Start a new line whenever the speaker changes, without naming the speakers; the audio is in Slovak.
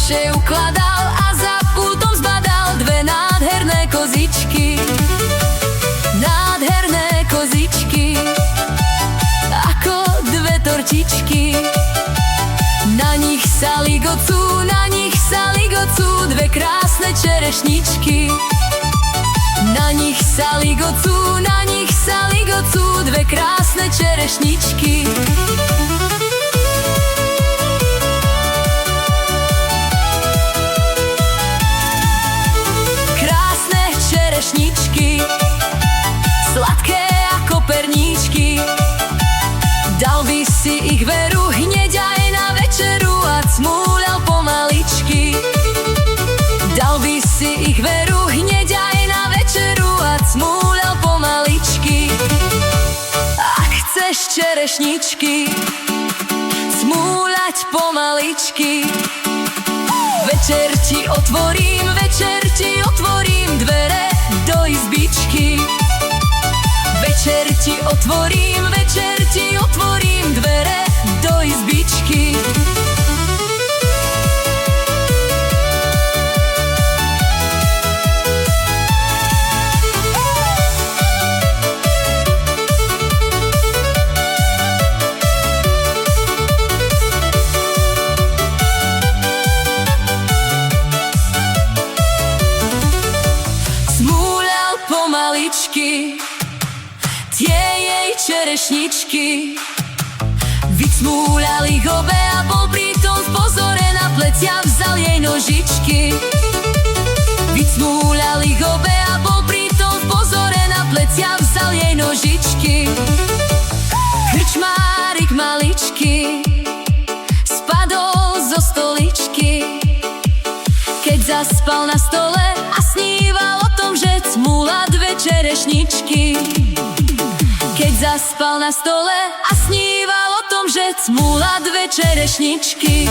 kaše ukladal a za pultom zbadal dve nádherné kozičky. Nádherné kozičky, ako dve tortičky. Na nich sa ligocú, na nich sa ligocú dve krásne čerešničky. Na nich sa ligocú, na nich sa ligocú dve krásne čerešničky. Krásne čerešničky, sladké ako perníčky. Dal by si ich veru hneď aj na večeru a cmúľal pomaličky. Dal by si ich veru hneď aj na večeru a cmúľal pomaličky. Ak chceš čerešničky cmúľať pomaličky, večer ti otvorím dvere do izbičky. Večer ti otvorím dvere do izbičky. Cmúľal pomaličky tie jej čerešničky. Vycmúľal ich obe a bol pritom v pozore, na pleciach vzal jej nožičky. Vycmúľal ich obe a bol pritom v pozore, na pleciach vzal jej nožičky. Krčmárik maličky spadol zo stoličky, keď zaspal na stole a sníval o tom, že cmúľa dve čerešničky. Keď zaspal na stole a sníval o tom, že cmúľa dve čerešničky.